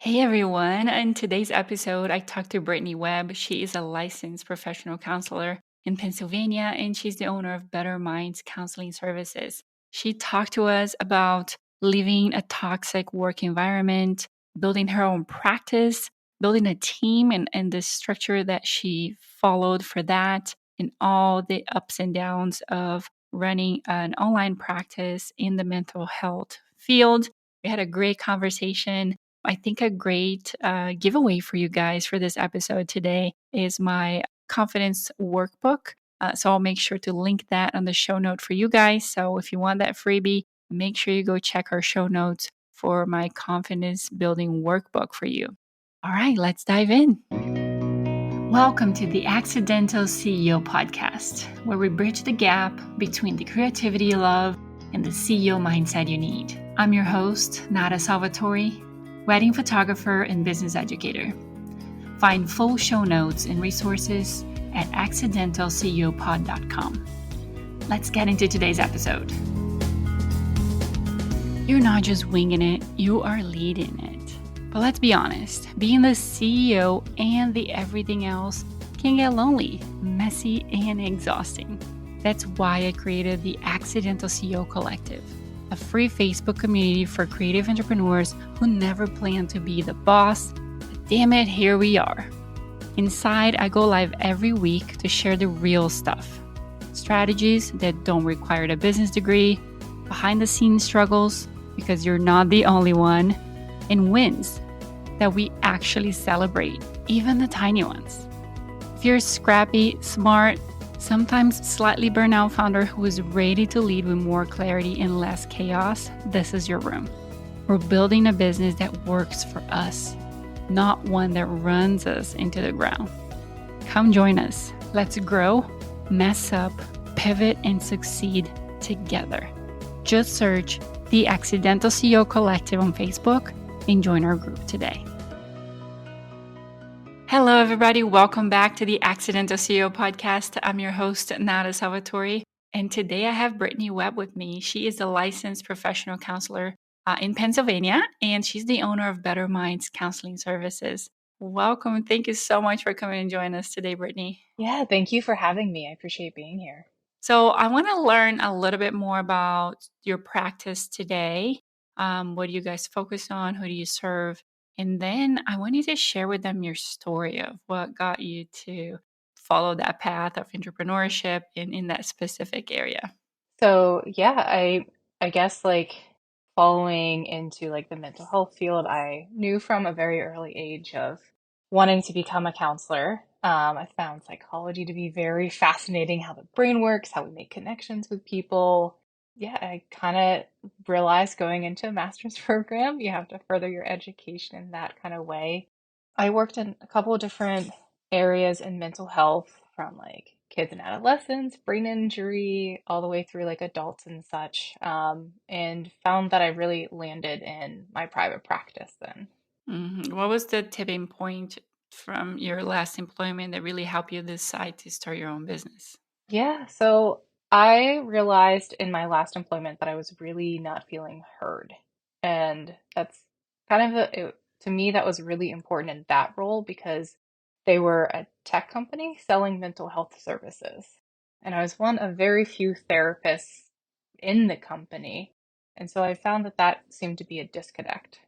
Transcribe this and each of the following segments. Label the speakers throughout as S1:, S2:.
S1: Hey everyone. In today's episode, I talked to Brittany Webb. She is a licensed professional counselor in Pennsylvania, and she's the owner of Better Minds Counseling Services. She talked to us about leaving a toxic work environment, building her own practice, building a team, and the structure that she followed for that, and all the ups and downs of running an online practice in the mental health field. We had a great conversation. I think a great giveaway for you guys for this episode today is my confidence workbook. So I'll make sure to link that on the show note for you guys. So if you want that freebie, make sure you go check our show notes for my confidence building workbook for you. All right, let's dive in. Welcome to the Accidental CEO podcast, where we bridge the gap between the creativity you love and the CEO mindset you need. I'm your host, Nada Salvatore, wedding photographer and business educator. Find full show notes and resources at accidentalceopod.com. Let's get into today's episode. You're not just winging it, you are leading it. But let's be honest, being the CEO and the everything else can get lonely, messy, and exhausting. That's why I created the Accidental CEO Collective, a free Facebook community for creative entrepreneurs who never plan to be the boss. But damn it, here we are. Inside, I go live every week to share the real stuff. Strategies that don't require a business degree, behind the scenes struggles, because you're not the only one, and wins that we actually celebrate, even the tiny ones. If you're a scrappy, smart, sometimes slightly burnout founder who is ready to lead with more clarity and less chaos, this is your room. We're building a business that works for us, not one that runs us into the ground. Come join us. Let's grow, mess up, pivot, and succeed together. Just search the Accidental CEO Collective on Facebook and join our group today. Hello, everybody. Welcome back to the Accidental CEO podcast. I'm your host, Nada Salvatore. And today I have Brittany Webb with me. She is a licensed professional counselor in Pennsylvania, and she's the owner of Better Minds Counseling Services. Welcome. Thank you so much for coming and joining us today, Brittany.
S2: Yeah, thank you for having me. I appreciate being here.
S1: So I want to learn a little bit more about your practice today. What do you guys focus on? Who do you serve? And then I want you to share with them your story of what got you to follow that path of entrepreneurship in that specific area.
S2: So, yeah, I guess like following into like the mental health field, I knew from a very early age of wanting to become a counselor. I found psychology to be very fascinating, how the brain works, how we make connections with people. Yeah, I kind of realized going into a master's program, you have to further your education in that kind of way. I worked in a couple of different areas in mental health, from like kids and adolescents, brain injury, all the way through like adults and such, and found that I really landed in my private practice then.
S1: What was the tipping point from your last employment that really helped you decide to start your own business?
S2: Yeah, so I realized in my last employment that I was really not feeling heard. And that's kind of to me, that was really important in that role because they were a tech company selling mental health services. And I was one of very few therapists in the company. And so I found that that seemed to be a disconnect.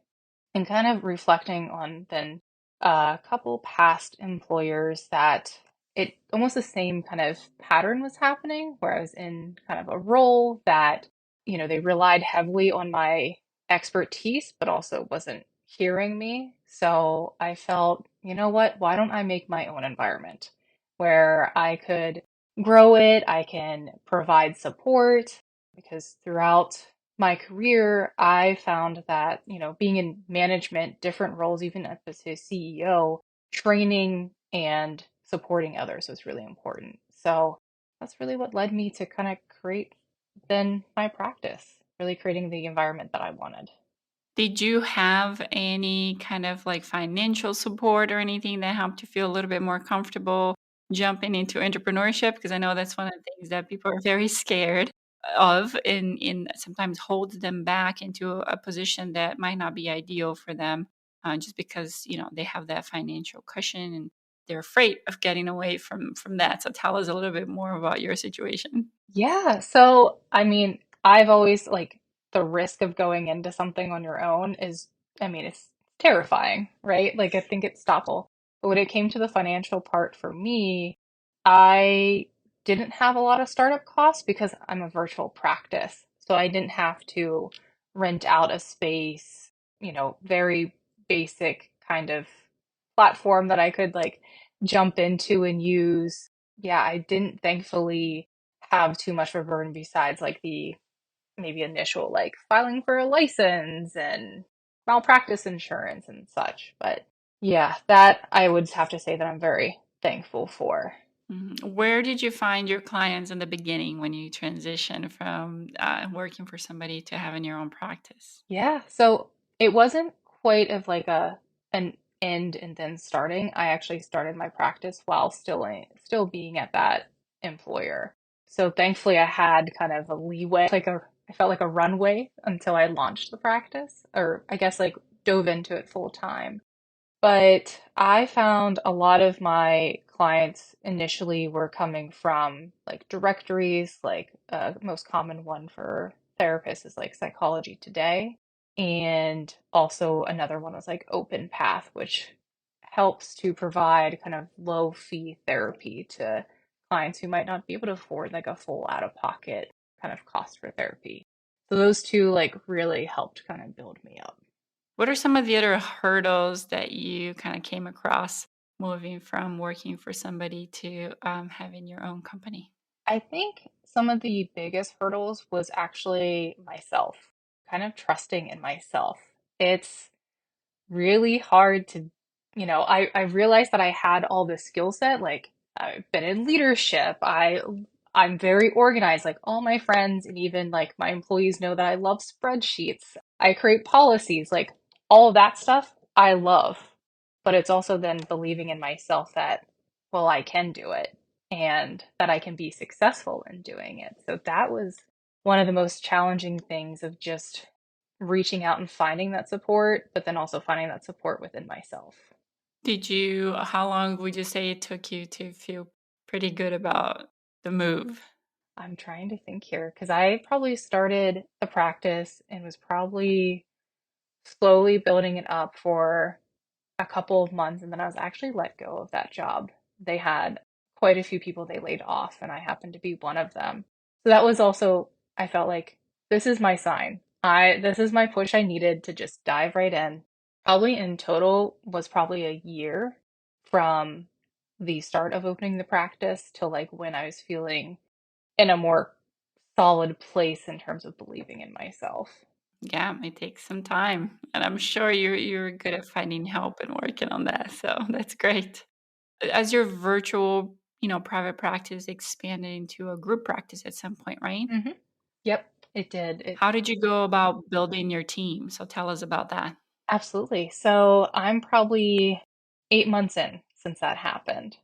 S2: And kind of reflecting on then a couple past employers, that it almost the same kind of pattern was happening where I was in kind of a role that, they relied heavily on my expertise, but also wasn't hearing me. So I felt, you know what, why don't I make my own environment where I could grow it, I can provide support, because throughout my career, I found that, being in management, different roles, even up as a CEO, training and supporting others was really important. So that's really what led me to kind of create then my practice, really creating the environment that I wanted.
S1: Did you have any kind of like financial support or anything that helped you feel a little bit more comfortable jumping into entrepreneurship? Because I know that's one of the things that people are very scared of and sometimes holds them back into a position that might not be ideal for them. just because they have that financial cushion and they're afraid of getting away from that. So tell us a little bit more about your situation.
S2: Yeah. So, I mean, I've always like the risk of going into something on your own is, I mean, it's terrifying, right? Like, I think it's stoppable. But when it came to the financial part for me, I didn't have a lot of startup costs because I'm a virtual practice. So I didn't have to rent out a space, very basic kind of platform that I could like jump into and use. Yeah, I didn't thankfully have too much of a burden besides like the maybe initial like filing for a license and malpractice insurance and such. But yeah, that I would have to say that I'm very thankful for.
S1: Mhm. Where did you find your clients in the beginning when you transitioned from working for somebody to having your own practice?
S2: Yeah, so it wasn't quite of like a an end and then starting. I actually started my practice while still being at that employer. So thankfully I had kind of a leeway, I felt like a runway until I launched the practice, or I guess like dove into it full time. But I found a lot of my clients initially were coming from like directories, like most common one for therapists is like Psychology Today. And also another one was like Open Path, which helps to provide kind of low fee therapy to clients who might not be able to afford like a full out of pocket kind of cost for therapy. So those two like really helped kind of build me up.
S1: What are some of the other hurdles that you kind of came across moving from working for somebody to having your own company?
S2: I think some of the biggest hurdles was actually myself, kind of trusting in myself. It's really hard to, I realized that I had all this skill set. Like I've been in leadership. I'm very organized. Like all my friends and even like my employees know that I love spreadsheets. I create policies, like all of that stuff I love. But it's also then believing in myself that, well, I can do it and that I can be successful in doing it. So that was one of the most challenging things of just reaching out and finding that support, but then also finding that support within myself.
S1: How long would you say it took you to feel pretty good about the move?
S2: I'm trying to think here because I probably started the practice and was probably slowly building it up for a couple of months, and then I was actually let go of that job. They had quite a few people they laid off, and I happened to be one of them. So that was also, I felt like this is my sign. This is my push I needed to just dive right in. Probably in total was probably a year from the start of opening the practice till like when I was feeling in a more solid place in terms of believing in myself.
S1: Yeah, it takes some time, and I'm sure you're good at finding help and working on that. So that's great. As your virtual, private practice expanded into a group practice at some point, right?
S2: hmm Yep, it did. It
S1: How did you go about building your team? So tell us about that.
S2: absolutely. So I'm probably 8 months in since that happened.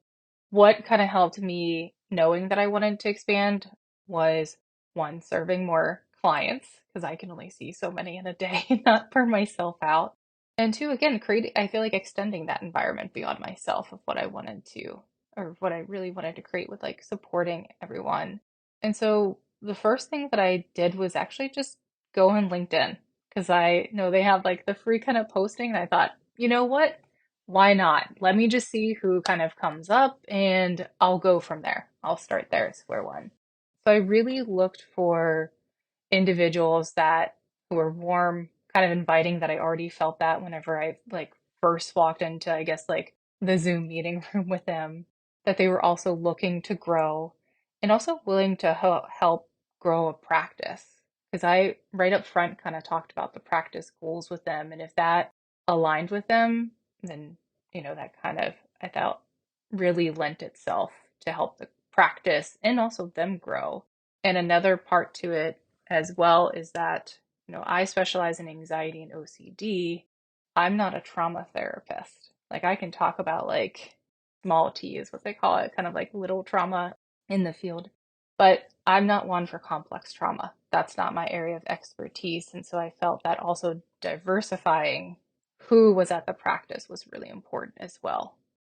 S2: What kind of helped me knowing that I wanted to expand was one, serving more clients because I can only see so many in a day, not burn myself out. And two, again, creating, I feel like extending that environment beyond myself of what I wanted to, or what I really wanted to create with like supporting everyone. And so the first thing that I did was actually just go on LinkedIn because I know they have like the free kind of posting. And I thought, you know what? Why not? Let me just see who kind of comes up and I'll go from there. I'll start there at square one. So I really looked for individuals that who were warm, kind of inviting, that I already felt that whenever I like first walked into, I guess, like the Zoom meeting room with them, that they were also looking to grow and also willing to help grow a practice. Because I, right up front, kind of talked about the practice goals with them. And if that aligned with them, then, that kind of, I thought, really lent itself to help the practice and also them grow. And another part to it as well is that, I specialize in anxiety and OCD. I'm not a trauma therapist. Like I can talk about like small t is what they call it, kind of like little trauma in the field. But I'm not one for complex trauma. That's not my area of expertise. And so I felt that also diversifying who was at the practice was really important as well.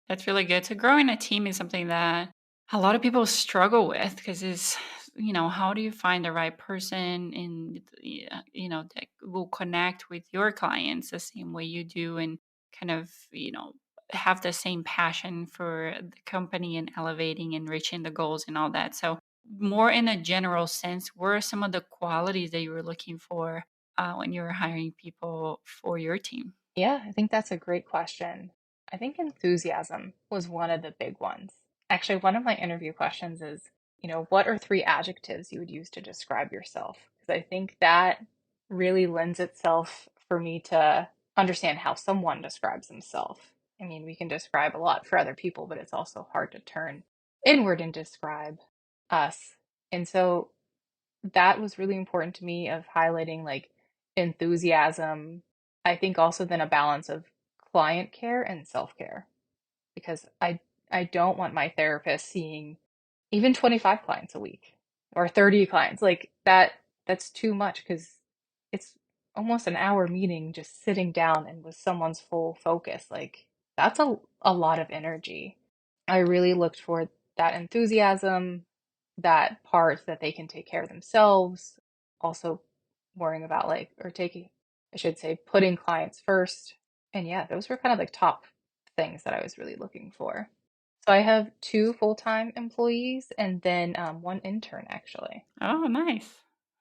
S1: That's really good. So growing a team is something that a lot of people struggle with because it's, how do you find the right person and, that will connect with your clients the same way you do and kind of, have the same passion for the company and elevating and reaching the goals and all that. So more in a general sense, what are some of the qualities that you were looking for when you were hiring people for your team?
S2: Yeah, I think that's a great question. I think enthusiasm was one of the big ones. Actually, one of my interview questions is, what are three adjectives you would use to describe yourself? Because I think that really lends itself for me to understand how someone describes themselves. I mean, we can describe a lot for other people, but it's also hard to turn inward and describe us. And so that was really important to me of highlighting like enthusiasm. I think also then a balance of client care and self-care because I don't want my therapist seeing even 25 clients a week or 30 clients. Like that's too much because it's almost an hour meeting just sitting down and with someone's full focus. Like that's a lot of energy. I really looked for that enthusiasm, that part that they can take care of themselves, also worrying about like, or taking, I should say, putting clients first. And yeah, those were kind of like top things that I was really looking for. So I have two full-time employees and then one intern actually.
S1: Oh, nice.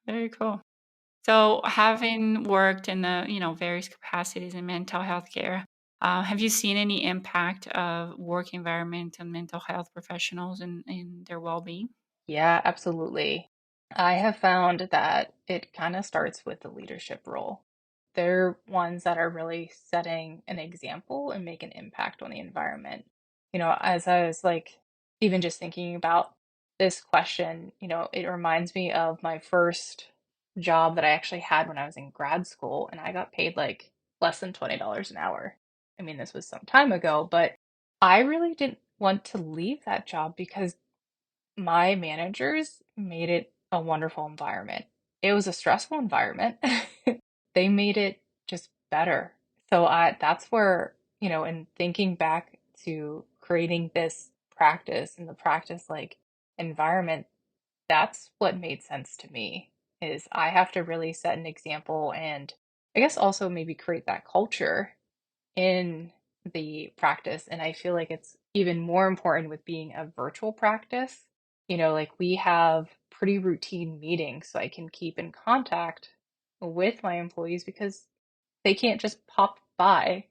S1: Very cool. So, having worked in the various capacities in mental health care, have you seen any impact of work environment on mental health professionals and in their well being?
S2: Yeah, absolutely. I have found that it kind of starts with the leadership role. They're ones that are really setting an example and make an impact on the environment. As I was like, even just thinking about this question, it reminds me of my first job that I actually had when I was in grad school, and I got paid like less than $20 an hour. I mean, this was some time ago, but I really didn't want to leave that job because my managers made it a wonderful environment. It was a stressful environment. They made it just better. So that's where, in thinking back to creating this practice and the practice like environment, that's what made sense to me is I have to really set an example and I guess also maybe create that culture in the practice. And I feel like it's even more important with being a virtual practice. Like we have pretty routine meetings so I can keep in contact with my employees because they can't just pop by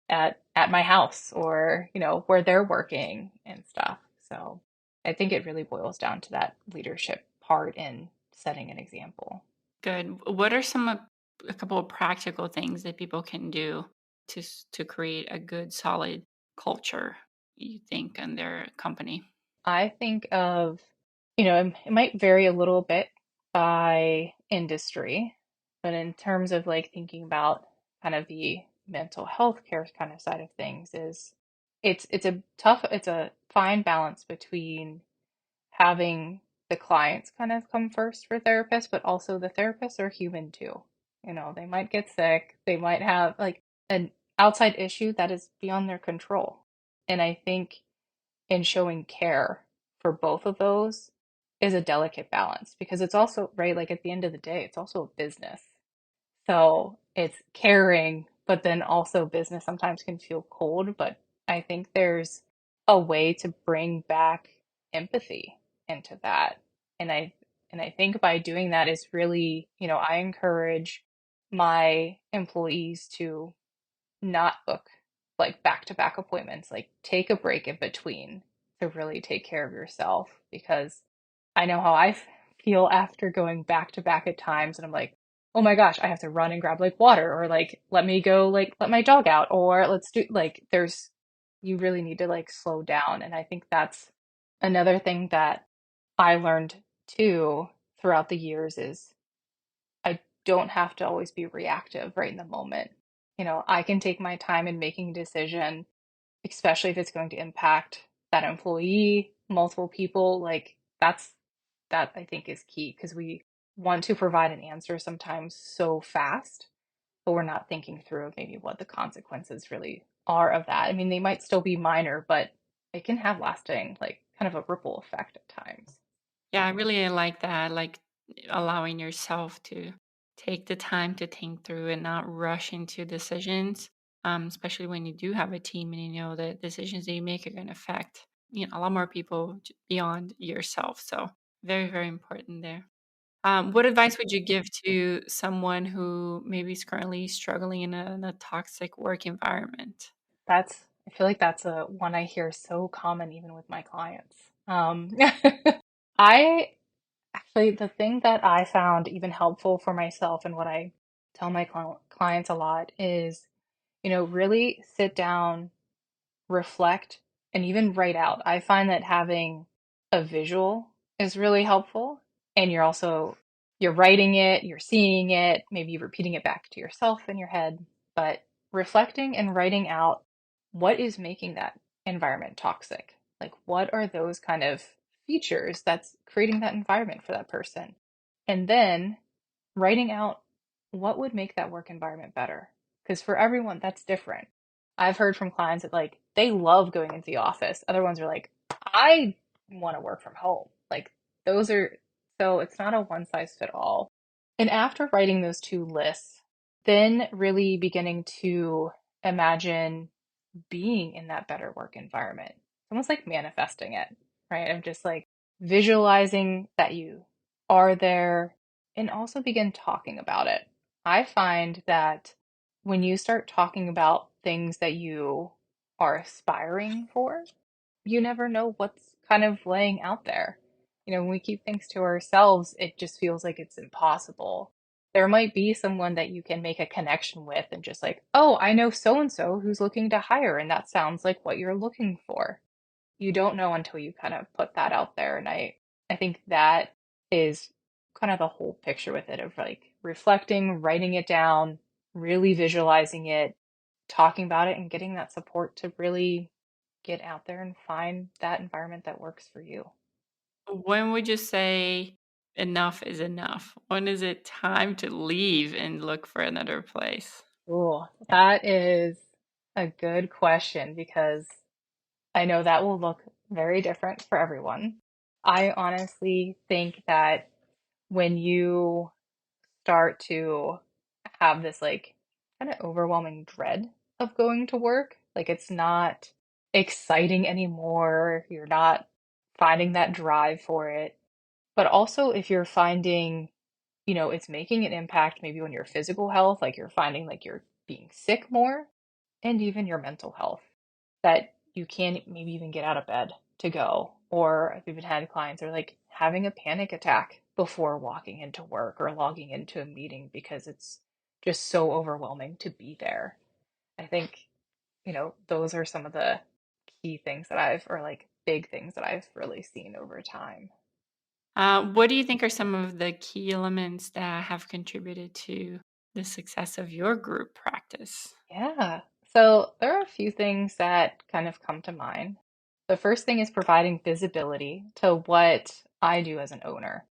S2: at my house or, where they're working and stuff. So I think it really boils down to that leadership part in setting an example.
S1: Good. What are a couple of practical things that people can do to create a good, solid culture? You think in their company?
S2: I think of, it might vary a little bit by industry, but in terms of like thinking about kind of the mental health care kind of side of things is it's a fine balance between having the clients kind of come first for therapists, but also the therapists are human too. They might get sick, they might have like an outside issue that is beyond their control. And I think in showing care for both of those is a delicate balance because it's also, right, like at the end of the day, it's also a business. So it's caring, but then also business sometimes can feel cold. But I think there's a way to bring back empathy into that. And I think by doing that is really, I encourage my employees to not book like back to back appointments, like take a break in between to really take care of yourself because I know how feel after going back to back at times and I'm like, oh my gosh, I have to run and grab like water or like let me go like let my dog out or let's do like you really need to like slow down. And I think that's another thing that I learned too throughout the years is I don't have to always be reactive right in the moment. I can take my time in making a decision, especially if it's going to impact that employee, multiple people. Like that I think is key because we want to provide an answer sometimes so fast but we're not thinking through maybe what the consequences really are of that. I mean, they might still be minor, but it can have lasting, like kind of a ripple effect at times.
S1: Yeah, I really like that, like allowing yourself to take the time to think through and not rush into decisions. Especially when you do have a team and you know the decisions that you make are going to affect a lot more people beyond yourself. So very, very important there. What advice would you give to someone who maybe is currently struggling in a toxic work environment?
S2: I feel like that's a one I hear so common even with my clients. I actually, the thing that I found even helpful for myself and what I tell my clients a lot is, really sit down, reflect, and even write out. I find that having a visual is really helpful. And you're writing it, you're seeing it, maybe you're repeating it back to yourself in your head, but reflecting and writing out what is making that environment toxic. Like, what are those kind of features that's creating that environment for that person? And then writing out what would make that work environment better. Because for everyone, that's different. I've heard from clients that like they love going into the office. Other ones are like, I want to work from home. Like those are, so it's not a one size fit all. And after writing those two lists, then really beginning to imagine being in that better work environment. It's almost like manifesting it, right? Of just like visualizing that you are there and also begin talking about it. I find that when you start talking about things that you are aspiring for, you never know what's kind of laying out there. When we keep things to ourselves, it just feels like it's impossible. There might be someone that you can make a connection with and just like, oh, I know so and so who's looking to hire, and that sounds like what you're looking for. You don't know until you kind of put that out there. And I think that is kind of the whole picture with it of like reflecting, writing it down, really visualizing it, talking about it, and getting that support to really get out there and find that environment that works for you.
S1: When would you say enough is enough? When is it time to leave and look for another place?
S2: Ooh, that is a good question because I know that will look very different for everyone. I honestly think that when you start to have this like kind of overwhelming dread of going to work, like it's not exciting anymore, you're not finding that drive for it. But also if you're finding, it's making an impact maybe on your physical health, like you're finding like you're being sick more, and even your mental health, that you can't maybe even get out of bed to go. Or I've even had clients that are like having a panic attack before walking into work or logging into a meeting because it's just so overwhelming to be there. I think, those are some of the key things that or like big things that I've really seen over time.
S1: What do you think are some of the key elements that have contributed to the success of your group practice?
S2: Yeah. So there are a few things that kind of come to mind. The first thing is providing visibility to what I do as an owner.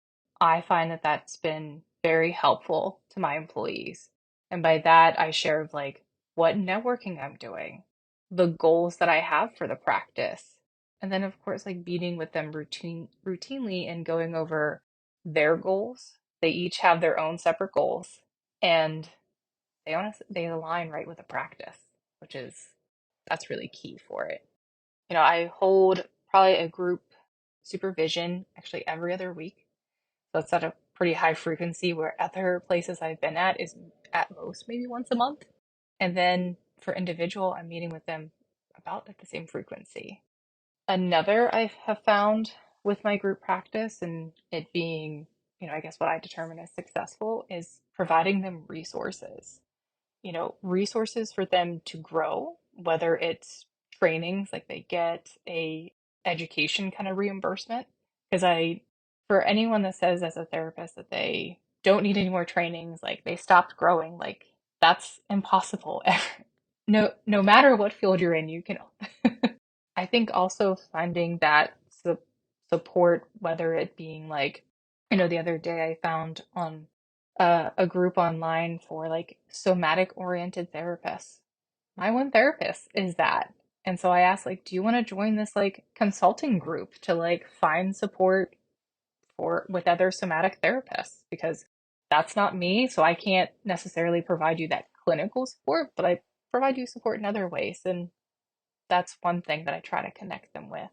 S2: I find that that's been very helpful to my employees. And by that, I share like what networking I'm doing, the goals that I have for the practice. And then of course, like meeting with them routinely and going over their goals. They each have their own separate goals. And they align right with the practice, which is that's really key for it. I hold probably a group supervision actually every other week. So it's at a pretty high frequency where other places I've been at is at most maybe once a month. And then for individual, I'm meeting with them about at the same frequency. Another I have found with my group practice and it being, I guess what I determine as successful is providing them resources, resources for them to grow, whether it's trainings, like they get a education kind of reimbursement. Because for anyone that says as a therapist that they don't need any more trainings, like they stopped growing, like that's impossible. No matter what field you're in, you can. I think also finding that support, whether it being like, the other day I found on a group online for like somatic oriented therapists. My one therapist is that. And so I asked, like, do you want to join this like consulting group to like find support for with other somatic therapists? Because that's not me, so I can't necessarily provide you that clinical support, but I provide you support in other ways. And that's one thing that I try to connect them with.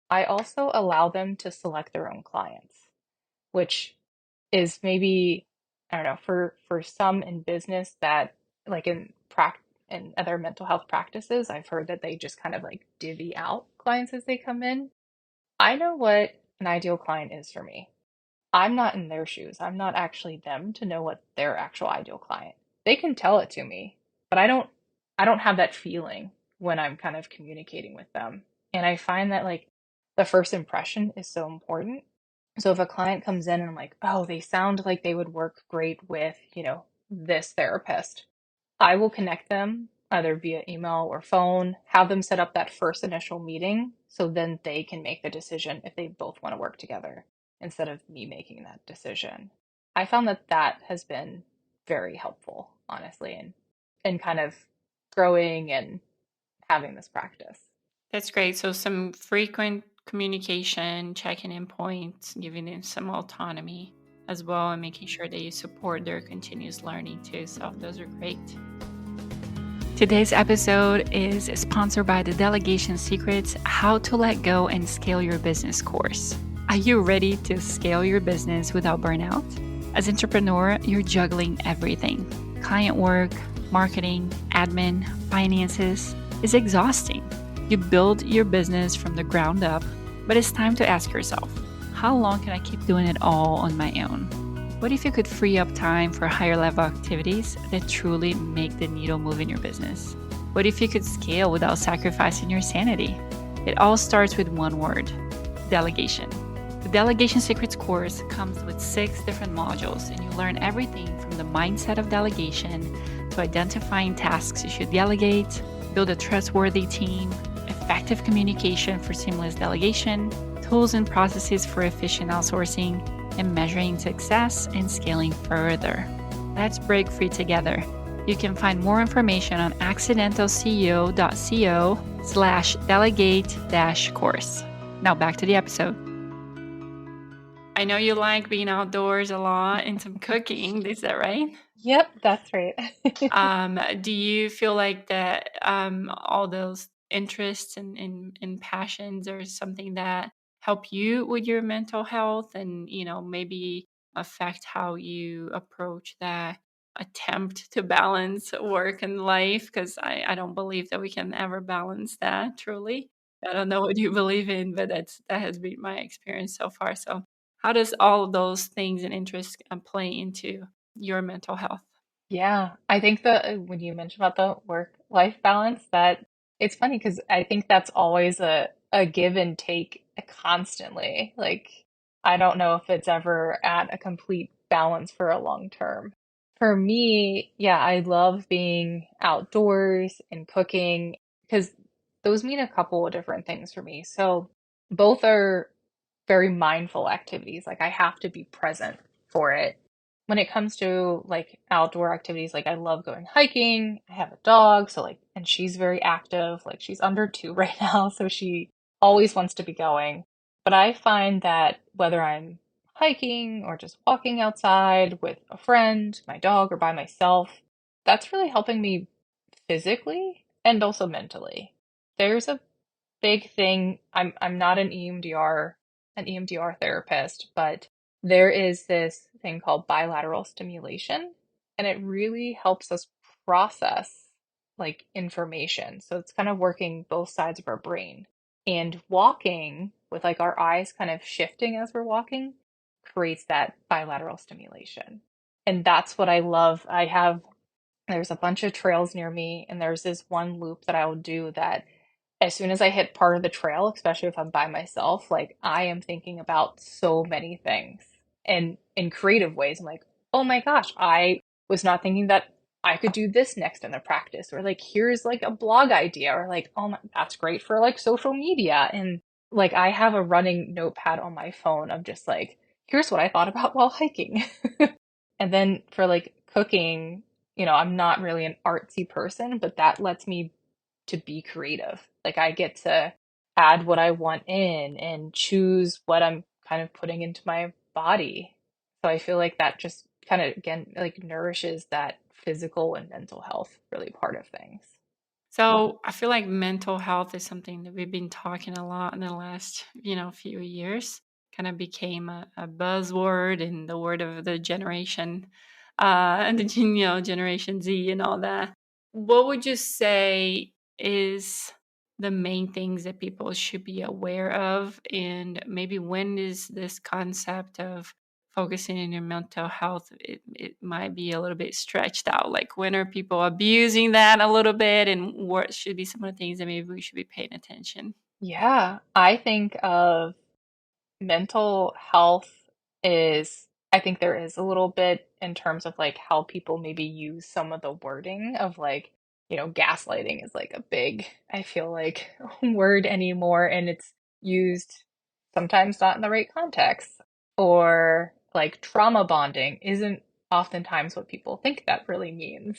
S2: I also allow them to select their own clients, which is maybe, I don't know, for some in business that like in other mental health practices, I've heard that they just kind of like divvy out clients as they come in. I know what an ideal client is for me. I'm not in their shoes. I'm not actually them to know what their actual ideal client. They can tell it to me, but I don't have that feeling when I'm kind of communicating with them. And I find that like the first impression is so important. So if a client comes in and I'm like, "Oh, they sound like they would work great with, this therapist." I will connect them either via email or phone, have them set up that first initial meeting so then they can make the decision if they both want to work together instead of me making that decision. I found that that has been very helpful, honestly, and kind of growing and having this practice.
S1: That's great. So some frequent communication, checking in points, giving them some autonomy as well, and making sure that you support their continuous learning too. So those are great. Today's episode is sponsored by the Delegation Secrets How to Let Go and Scale Your Business course. Are you ready to scale your business without burnout? As an entrepreneur, you're juggling everything. Client work, marketing, admin, finances is exhausting. You build your business from the ground up, but it's time to ask yourself, how long can I keep doing it all on my own? What if you could free up time for higher level activities that truly make the needle move in your business? What if you could scale without sacrificing your sanity? It all starts with one word: delegation. The Delegation Secrets course comes with 6 different modules, and you learn everything from the mindset of delegation to identifying tasks you should delegate, build a trustworthy team, effective communication for seamless delegation, tools and processes for efficient outsourcing, and measuring success and scaling further. Let's break free together. You can find more information on accidentalceo.co/delegate-course. Now back to the episode. I know you like being outdoors a lot and some cooking. Is that right?
S2: Yep, that's right.
S1: Do you feel like that all those interests and passions are something that help you with your mental health and, maybe affect how you approach that attempt to balance work and life? Because I don't believe that we can ever balance that truly. I don't know what you believe in, but that has been my experience so far. So how does all of those things and interests play into your mental health?
S2: Yeah, I think that when you mentioned about the work-life balance, that it's funny because I think that's always a give and take constantly. Like, I don't know if it's ever at a complete balance for a long term. For me, yeah, I love being outdoors and cooking because those mean a couple of different things for me. So both are very mindful activities. Like I have to be present for it. When it comes to like outdoor activities, like I love going hiking. I have a dog, so like, and she's very active. Like she's under 2 right now, so she always wants to be going. But I find that whether I'm hiking or just walking outside with a friend, my dog, or by myself, that's really helping me physically and also mentally. There's a big thing. I'm not an EMDR therapist, but there is this thing called bilateral stimulation, and it really helps us process like information. So it's kind of working both sides of our brain. And walking with like our eyes kind of shifting as we're walking creates that bilateral stimulation. And that's what I love. There's a bunch of trails near me, and there's this one loop that I will do that as soon as I hit part of the trail, especially if I'm by myself, like I am thinking about so many things and in creative ways. I'm like, oh my gosh, I was not thinking that I could do this next in the practice, or like, here's like a blog idea, or like, oh my, that's great for like social media. And like, I have a running notepad on my phone of just like, here's what I thought about while hiking. And then for like cooking, I'm not really an artsy person, but that lets me to be creative. Like I get to add what I want in and choose what I'm kind of putting into my body. So I feel like that just kind of again like nourishes that physical and mental health really part of things.
S1: So I feel like mental health is something that we've been talking a lot in the last, few years. Kind of became a buzzword and the word of the generation, and the Generation Z and all that. What would you say is the main things that people should be aware of, and maybe when is this concept of focusing on your mental health, it might be a little bit stretched out? Like when are people abusing that a little bit, and what should be some of the things that maybe we should be paying attention?
S2: Yeah, I think of mental health is, I think there is a little bit in terms of like how people maybe use some of the wording of like, gaslighting is like a big, I feel like, word anymore, and it's used sometimes not in the right context. Or like trauma bonding isn't oftentimes what people think that really means.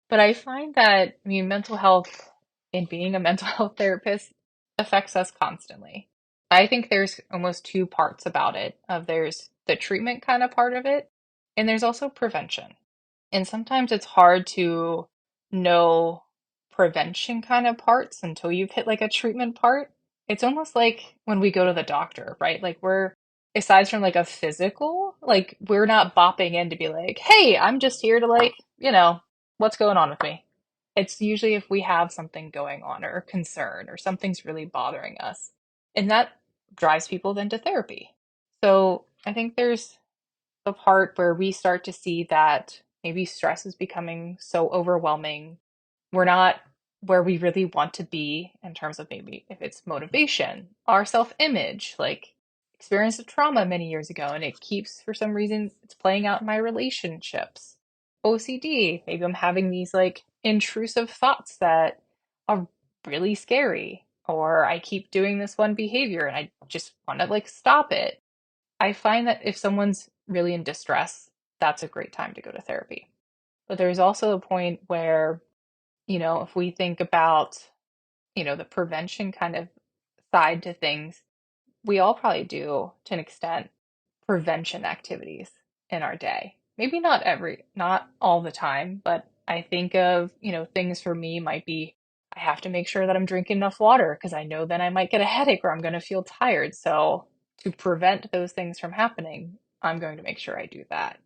S2: But I find that, I mean, mental health and being a mental health therapist affects us constantly. I think there's almost two parts about it. Of there's the treatment kind of part of it, and there's also prevention. And sometimes it's hard to know prevention kind of parts until you've hit like a treatment part. It's almost like when we go to the doctor, right? Like we're, aside from like a physical, like we're not bopping in to be like, hey, I'm just here to like, what's going on with me? It's usually if we have something going on or a concern or something's really bothering us. And that drives people then to therapy. So I think there's the part where we start to see that maybe stress is becoming so overwhelming. We're not where we really want to be in terms of maybe if it's motivation, our self image, like experienced a trauma many years ago, and it keeps, for some reason, it's playing out in my relationships. OCD, maybe I'm having these like intrusive thoughts that are really scary, or I keep doing this one behavior and I just want to like stop it. I find that if someone's really in distress, that's a great time to go to therapy. But there's also a point where, if we think about, the prevention kind of side to things, we all probably do to an extent prevention activities in our day. Maybe not all the time, but I think of, things for me might be I have to make sure that I'm drinking enough water because I know then I might get a headache or I'm going to feel tired. So to prevent those things from happening, I'm going to make sure I do that.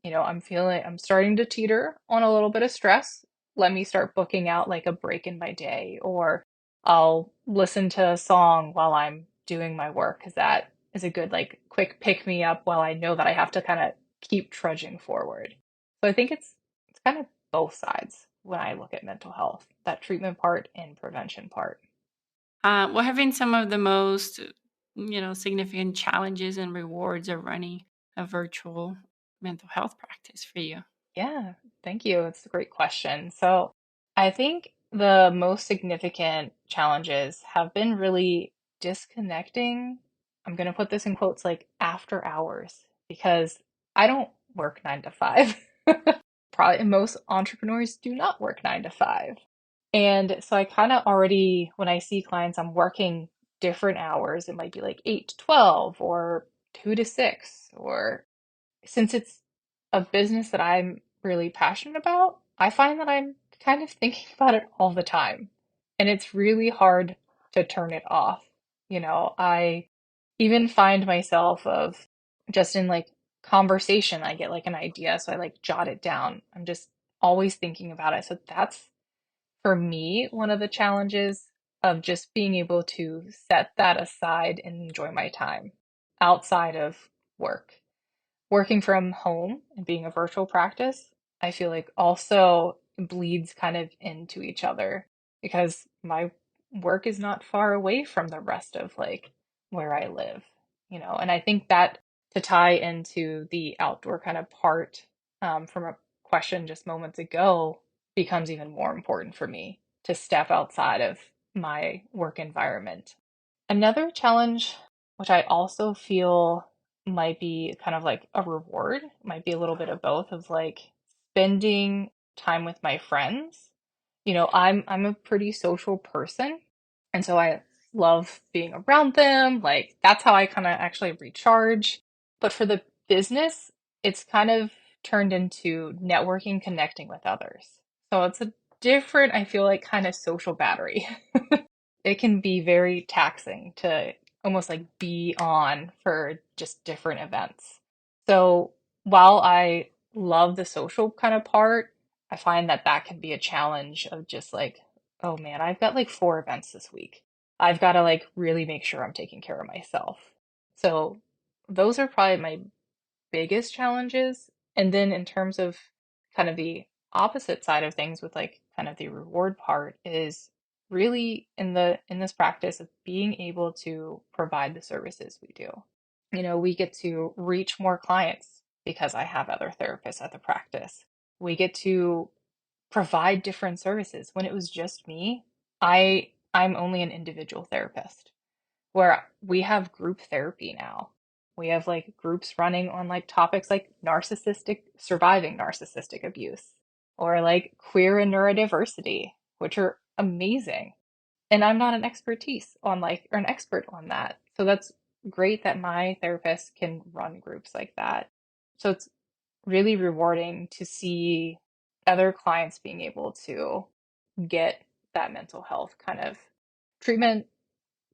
S2: I'm starting to teeter on a little bit of stress. Let me start booking out like a break in my day, or I'll listen to a song while I'm doing my work because that is a good, like, quick pick me up while I know that I have to kind of keep trudging forward. So I think it's kind of both sides when I look at mental health, that treatment part and prevention part.
S1: What have been some of the most, significant challenges and rewards of running a virtual mental health practice for you?
S2: Yeah, thank you. It's a great question. So, I think the most significant challenges have been really disconnecting. I'm going to put this in quotes like after hours because I don't work 9 to 5. Probably most entrepreneurs do not work 9 to 5. And so I kind of already, when I see clients, I'm working different hours. It might be like 8 to 12 or 2 to 6, or since it's a business that I'm really passionate about, I find that I'm kind of thinking about it all the time. And it's really hard to turn it off. I even find myself of just in like conversation, I get like an idea, so I like jot it down. I'm just always thinking about it. So that's for me one of the challenges of just being able to set that aside and enjoy my time outside of work. Working from home and being a virtual practice, I feel like also bleeds kind of into each other because my work is not far away from the rest of like where I live, and I think that to tie into the outdoor kind of part, from a question just moments ago, becomes even more important for me to step outside of my work environment. Another challenge, which I also feel might be kind of like a reward, might be a little bit of both of like spending time with my friends. I'm a pretty social person, and so I love being around them. Like that's how I kind of actually recharge. But for the business, it's kind of turned into networking, connecting with others. So it's a different, I feel like, kind of social battery. It can be very taxing to almost like be on for just different events. So while I love the social kind of part, I find that that can be a challenge of just like, oh man, I've got like 4 events this week. I've got to like really make sure I'm taking care of myself. So those are probably my biggest challenges. And then in terms of kind of the opposite side of things with like kind of the reward part is really in this practice of being able to provide the services we do. We get to reach more clients because I have other therapists at the practice. We get to provide different services. When it was just me, I'm only an individual therapist where we have group therapy now. We have like groups running on like topics like surviving narcissistic abuse or like queer and neurodiversity, which are amazing. And I'm not an expert on that. So that's great that my therapist can run groups like that. So it's really rewarding to see other clients being able to get that mental health kind of treatment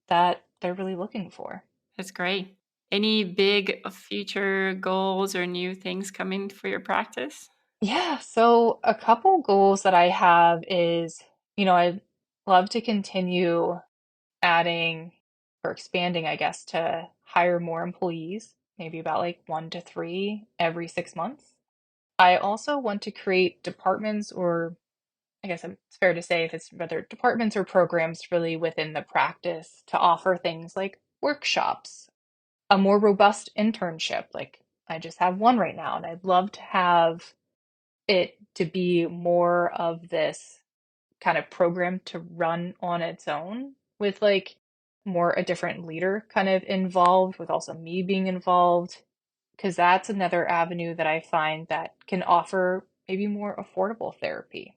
S2: that they're really looking for.
S1: That's great. Any big future goals or new things coming for your practice?
S2: Yeah, so a couple goals that I have is, I'd love to continue adding or expanding, I guess, to hire more employees, maybe about like 1 to 3 every 6 months. I also want to create departments, or I guess it's fair to say if it's whether departments or programs really within the practice to offer things like workshops, a more robust internship. Like I just have one right now, and I'd love to have it to be more of this kind of program to run on its own with like more a different leader kind of involved, with also me being involved, because that's another avenue that I find that can offer maybe more affordable therapy.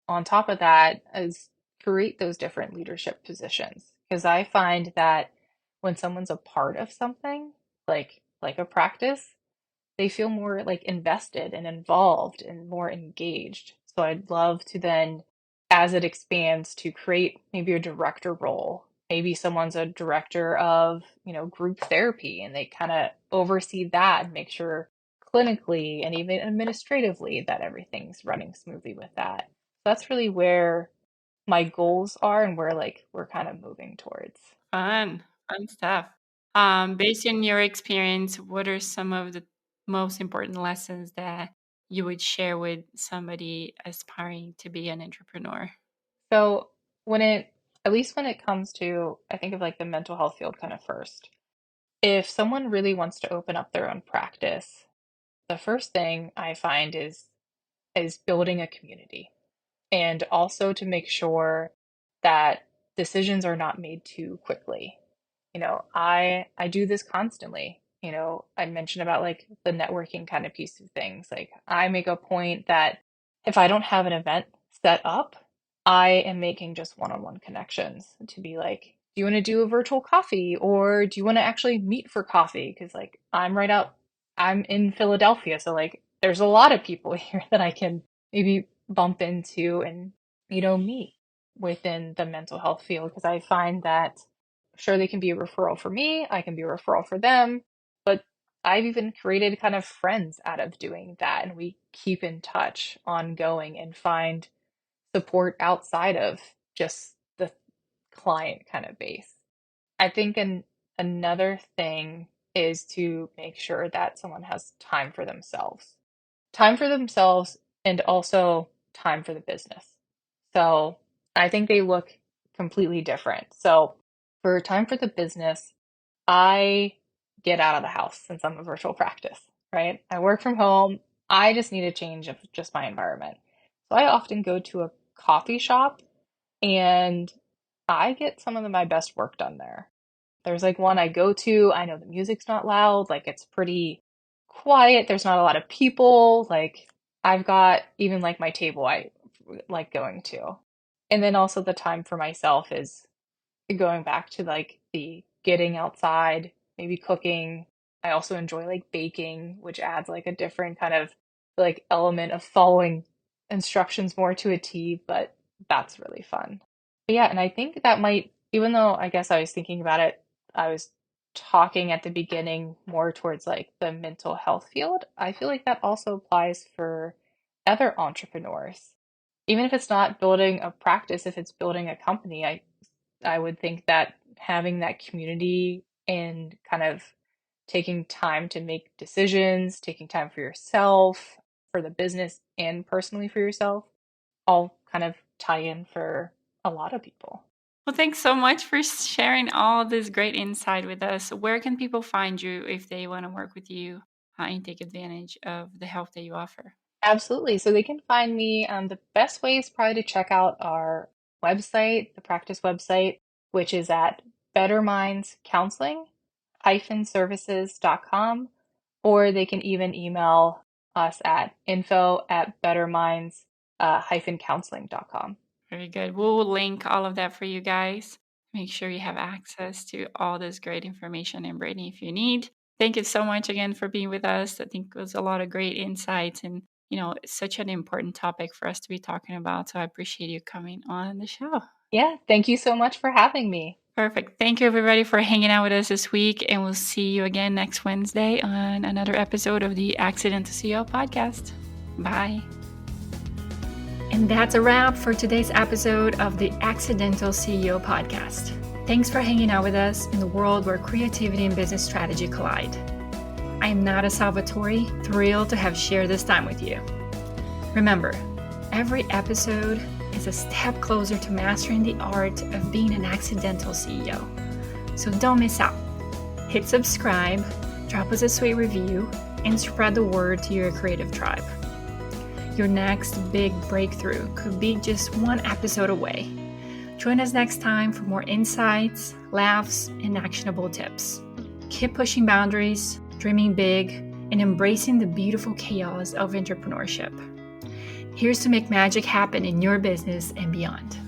S2: On top of that, is create those different leadership positions, because I find that when someone's a part of something like a practice, they feel more like invested and involved and more engaged. So I'd love to then, as it expands, to create maybe a director role. Maybe someone's a director of, group therapy, and they kind of oversee that and make sure clinically and even administratively that everything's running smoothly with that. That's really where my goals are and where like we're kind of moving towards.
S1: Fun stuff. Based on your experience, what are some of the most important lessons that you would share with somebody aspiring to be an entrepreneur?
S2: So when it, at least when it comes to, I think of like the mental health field kind of first. If someone really wants to open up their own practice, the first thing I find is building a community, and also to make sure that decisions are not made too quickly. I do this constantly. I mentioned about like the networking kind of piece of things. Like I make a point that if I don't have an event set up, I am making just one-on-one connections to be like, do you want to do a virtual coffee, or do you want to actually meet for coffee? Because like I'm in Philadelphia, so like there's a lot of people here that I can maybe bump into and meet within the mental health field, because I find that sure they can be a referral for me, I can be a referral for them, but I've even created kind of friends out of doing that, and we keep in touch ongoing and find support outside of just the client kind of base. I think another thing is to make sure that someone has time for themselves. Time for themselves and also time for the business. So I think they look completely different. So for time for the business, I get out of the house since I'm a virtual practice, right? I work from home. I just need a change of just my environment. So I often go to a coffee shop, and I get some of my best work done there. There's like one I go to. I know the music's not loud, like it's pretty quiet. There's not a lot of people. Like I've got even like my table I like going to. And then also the time for myself is going back to like the getting outside, maybe cooking. I also enjoy like baking, which adds like a different kind of like element of following instructions more to a T, but that's really fun. But yeah, and I think that might, even though I guess I was thinking about it, I was talking at the beginning more towards like the mental health field. I feel like that also applies for other entrepreneurs. Even if it's not building a practice, if it's building a company, I would think that having that community and kind of taking time to make decisions, taking time for yourself, for the business, and personally for yourself, all kind of tie in for a lot of people.
S1: Well, thanks so much for sharing all this great insight with us. Where can people find you if they want to work with you and take advantage of the help that you offer?
S2: Absolutely. So they can find me. The best way is probably to check out our website, the practice website, which is at bettermindscounseling-services.com, or they can even email us at info@betterminds-counseling.com.
S1: Very good. We'll link all of that for you guys. Make sure you have access to all this great information and Brittany if you need. Thank you so much again for being with us. I think it was a lot of great insights and it's such an important topic for us to be talking about. So I appreciate you coming on the show.
S2: Yeah, thank you so much for having me.
S1: Perfect. Thank you everybody for hanging out with us this week. And we'll see you again next Wednesday on another episode of the Accidental CEO podcast. Bye. And that's a wrap for today's episode of the Accidental CEO podcast. Thanks for hanging out with us in the world where creativity and business strategy collide. I am Nada Salvatore, thrilled to have shared this time with you. Remember, every episode is a step closer to mastering the art of being an accidental CEO. So don't miss out. Hit subscribe, drop us a sweet review, and spread the word to your creative tribe. Your next big breakthrough could be just one episode away. Join us next time for more insights, laughs, and actionable tips. Keep pushing boundaries, dreaming big, and embracing the beautiful chaos of entrepreneurship. Here's to make magic happen in your business and beyond.